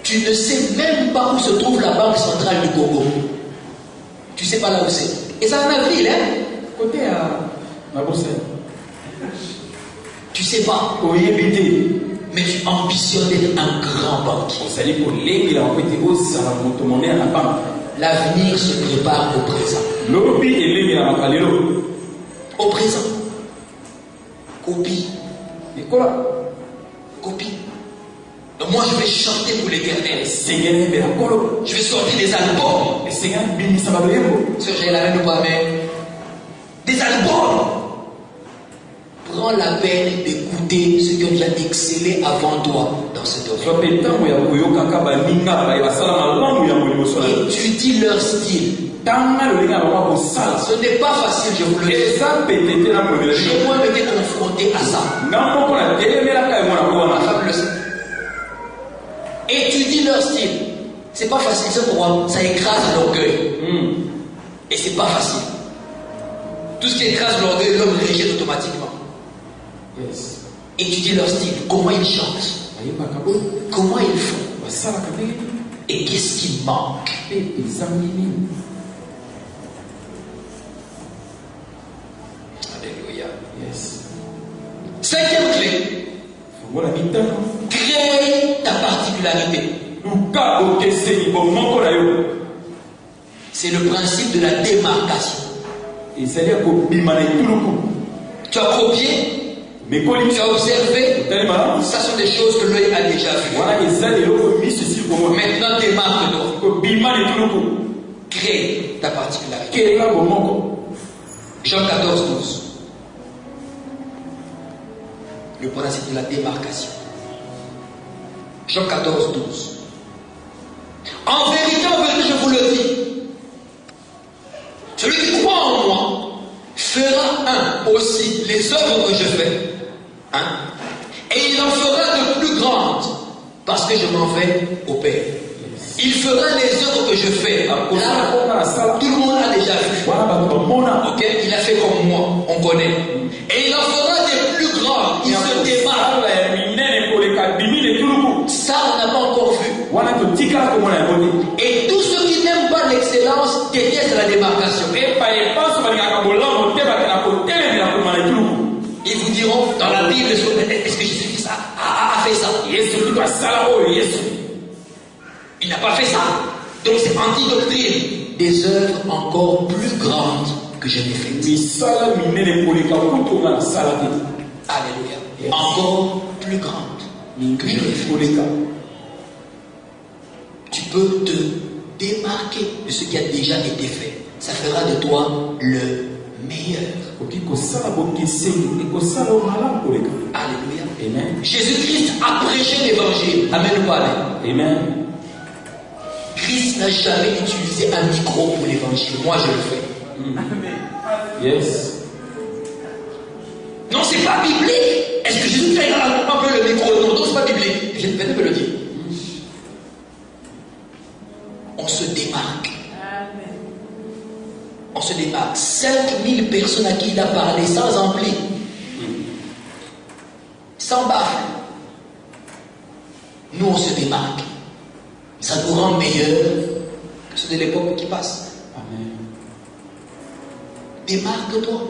Tu ne sais même pas où se trouve la Banque centrale du Congo. Tu ne sais pas là où c'est. Et ça en avril, hein? Côté à la Bruxelles. Tu ne sais pas. Mais tu ambitionnes d'être un grand banquier. L'avenir se prépare au présent. Au présent. Copie. Copie. Donc moi je vais chanter pour l'Éternel. Je vais sortir des albums. Sœur, j'ai la main ou pas, mais des albums. Prends la peine d'écouter ceux qui ont déjà excellé avant toi dans ce domaine. Étudie leur style. Ce n'est pas facile, je vous le dis. J'ai moi été confronté à ça. Ma femme le sait. Étudie leur style. C'est pas facile, c'est pourquoi ça écrase l'orgueil. Et c'est pas facile. Tout ce qui écrase l'orgueil, l'homme le rejette automatiquement. Yes. Étudie leur style, comment ils chantent, comment ils font, et qu'est-ce qui manque. Alléluia. Yes. Cinquième clé, crée ta particularité. C'est le principe de la démarcation. Tu as copié, tu as observé, ça sont des choses que l'œil a déjà vues. Maintenant démarque-toi. Crée ta particularité. Jean 14, 12. Le principe de la démarcation. Jean 14, 12. En vérité, je vous le dis. Celui qui croit en moi fera aussi les œuvres que je fais. Et il en fera de plus grandes parce que je m'en vais au Père. Il fera les œuvres que je fais. Là, tout le monde a déjà vu. Ok, il a fait comme moi, on connaît. Et il en fera des plus grands. Il se démarque. Ça, on n'a pas encore vu. Et tous ceux qui n'aiment pas l'excellence détestent la démarcation. Ils vous diront dans la Bible, est-ce que Jésus a fait ça? Il n'a pas fait ça. Donc c'est anti-doctrine. Des œuvres encore plus grandes que je n'ai faites. Alléluia. Encore plus grandes que je n'ai faites. Tu peux te démarquer de ce qui a déjà été fait. Ça fera de toi le meilleur. Alléluia. Amen. Jésus-Christ a prêché l'évangile. Amen ou pas? Amen. Christ n'a jamais utilisé un micro pour l'évangile. Moi, je le fais. Yes. Non, c'est pas biblique. Est-ce que Jésus Christ a un peu le micro? Non, c'est pas biblique. Je vais te le dire. On se démarque. On se démarque. 5000 personnes à qui il a parlé sans ampli, sans baffle. Nous, on se démarque. Ça nous rend meilleurs que ceux de l'époque qui passe. Amen. Démarque-toi.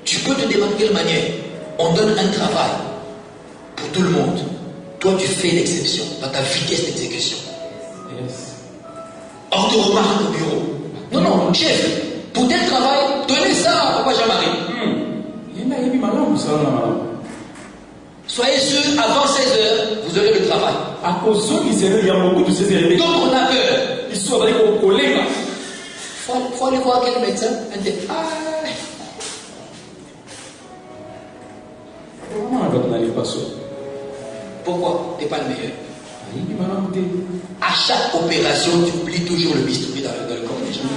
Tu peux te démarquer de quelle manière? On donne un travail pour tout le monde. Toi, tu fais l'exception dans ta vitesse d'exécution. Yes. On te remarque au bureau. Non, non, chef, pour tel travail, donnez ça à Papa Jean-Marie. Soyez sûr, avant 16h, vous aurez le travail. Donc on a peur. Il faut aller voir quel médecin. Pourquoi? Tu n'es pas le meilleur. À chaque opération, tu oublies toujours le bistouri dans le corps des gens.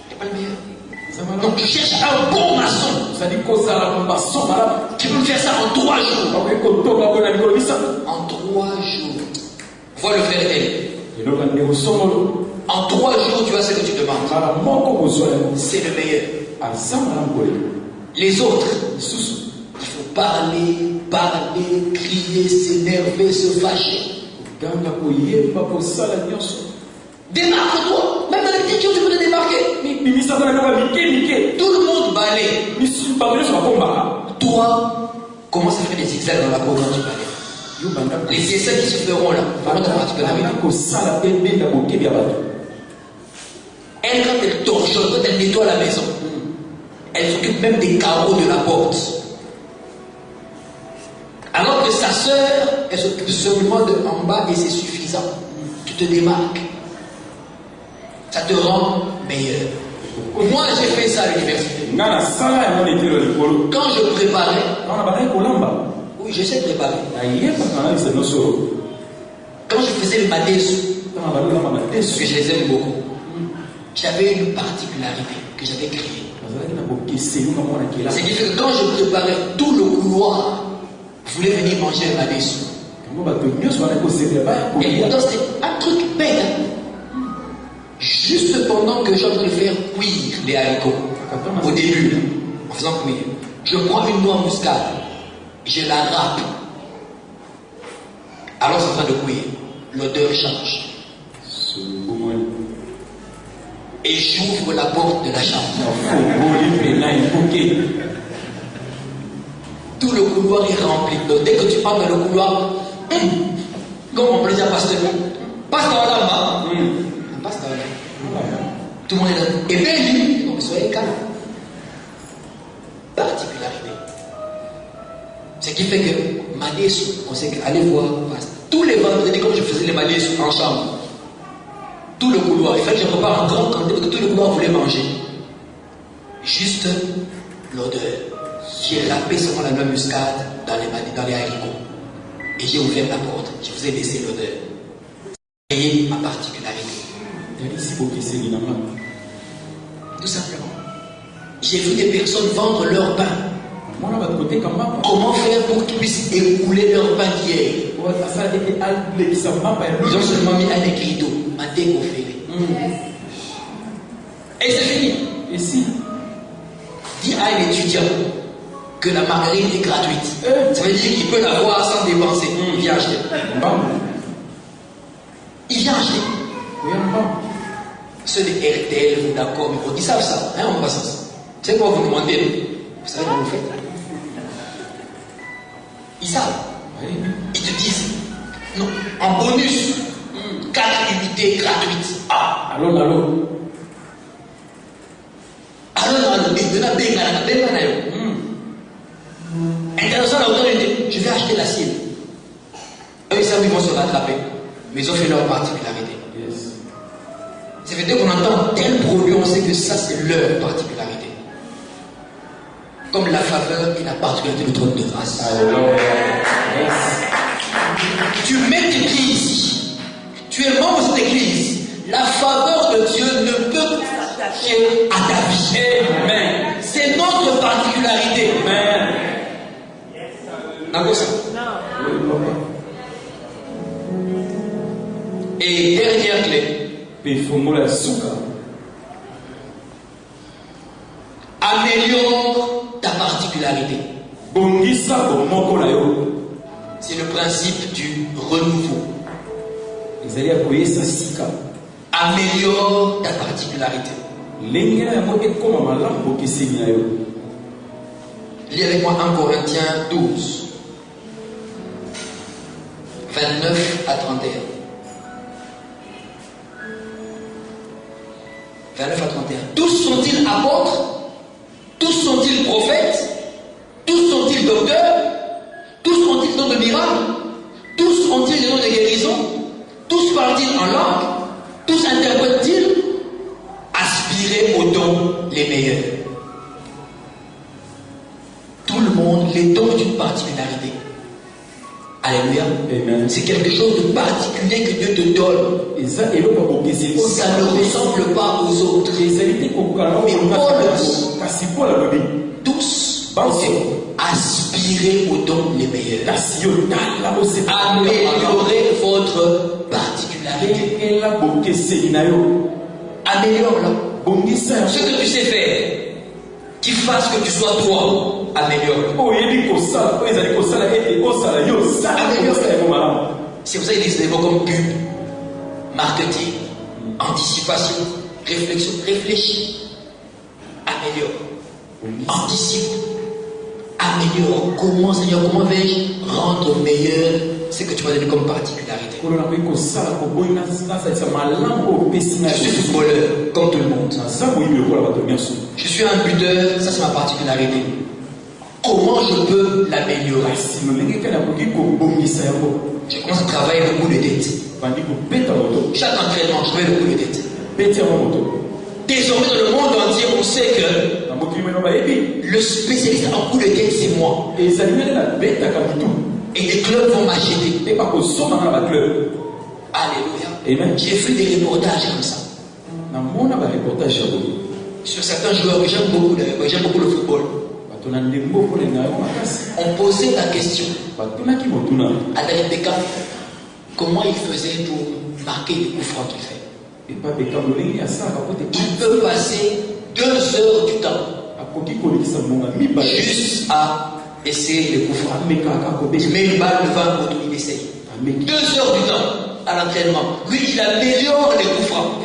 Tu n'es pas le meilleur. Donc tu cherches un bon maçon qui peut faire ça en 3 jours. En 3 jours. Vois le faire elle. En 3 jours, tu as ce que tu demandes. C'est le meilleur. Les autres, il faut parler, crier, s'énerver, se fâcher. Démarque-toi. Même dans les questions, tu peux te démarquer. Tout le monde balaye. Toi, commence à faire des zigzags dans la peau quand tu balayes. Les essais qui se feront là, par notre particularité. Elle, quand elle torchonne, quand elle nettoie la maison, elle s'occupe même des carreaux de la porte. Alors que sa sœur, elle s'occupe seulement de en bas et c'est suffisant. Tu te démarques. Ça te rend meilleur. Moi, j'ai fait ça à l'université. Quand je préparais, oui, j'essaie de préparer. Quand je faisais le madesu, parce que je les aime beaucoup, j'avais une particularité que j'avais créée. C'est qui fait que quand je préparais tout le couloir, voulait venir manger le madesu. Et pourtant, c'était un truc bête. Hein? Juste pendant que j'ai en train de faire cuire les haricots, au début, en faisant cuire, je prends une noix muscade, je la râpe. Alors c'est en train de cuire, l'odeur change. Et j'ouvre la porte de la chambre. Tout le couloir est rempli d'eau. Dès que tu entres dans le couloir, comme on peut dire pasteur, passe dans la main. Passe dans la main. Tout le monde est là. Et bien lui, donc soyez calme. Particularité. Ce qui fait que Madesu, on sait qu'aller voir, tous les vendredis, comme je faisais les Madesu en chambre, tout le couloir, il fallait que je prépare en grande quantité parce que tout le couloir voulait manger. Juste l'odeur. J'ai râpé seulement la noix muscade dans les haricots. Et j'ai ouvert la porte. Je vous ai laissé l'odeur. Et ma particularité. Tout simplement. J'ai vu des personnes vendre leur pain. Comment faire pour qu'ils puissent écouler leur pain d'hier? Ils ont seulement mis un écriteau. Et c'est fini. Et si dis à un étudiant que la margarine est gratuite, ça veut dire qu'il peut l'avoir sans dépenser. Il vient acheter. Il vient acheter. Ceux des RTL, d'accord, mais ils savent ça, hein, en passant. C'est quoi vous demandez? Vous savez comment vous faites? Ils savent. Ils te disent, non, en bonus, 4 unités gratuites. Ah, allô. Je vais acheter la sienne. Eux, ils savent qu'ils vont se rattraper. Mais ils ont fait leur particularité. Yes. Ça veut dire qu'on entend tel produit, on sait que ça, c'est leur particularité. Comme la faveur et la particularité du trône de grâce. Yes. Tu mets tes pieds ici. Tu es membre de cette église. La faveur de Dieu ne peut s'attacher à ta vie. Amen. C'est notre particularité. Amen. D'accord ça? Et dernière clé. Améliore ta particularité. C'est le principe du renouveau. Améliore ta particularité. Lis avec moi 1 Corinthiens 12, 29 à 31. 29 à 31. Tous sont-ils apôtres? Tous sont-ils prophètes? Tous sont-ils docteurs? Tous ont-ils don de miracles? Tous ont-ils des dons de guérison? Tous parlent-ils en langue? Tous interprètent-ils? Aspirez aux dons les meilleurs. Tout le monde, les dons d'une particularité. Alléluia. C'est quelque chose de particulier que Dieu te donne. Ça ne ressemble pas aux autres. Mais Paul dit, tous aspirez aux dons les meilleurs. Améliorez votre particularité. Améliore-la. Ce que tu sais faire, qui fasse que tu sois toi. Améliore. C'est pour ça qu'ils disent des mots comme pub, marketing, anticipation, réflexion. Réfléchis. Améliore. Anticipe. Améliore. Comment, Seigneur, comment vais-je rendre meilleur ce que tu m'as donné comme particularité. Je suis footballeur, comme tout le monde. Je suis un buteur, ça c'est ma particularité. Comment je peux l'améliorer? Je commence à travailler le coup de tête. Chaque entraînement, je fais le coup de tête. Désormais, dans le monde entier, on sait que le spécialiste en coup de tête, c'est moi. Et les clubs vont m'acheter. Alléluia. J'ai fait des reportages comme ça. Sur certains joueurs que j'aime beaucoup le football. On posait la question à David Beckham, comment il faisait pour marquer les coups francs qu'il fait. Il peut passer 2 heures du temps juste à essayer les coups francs. Il met une balle devant l'autre, il essaye. 2 heures du temps à l'entraînement. Lui, il améliore les coups francs.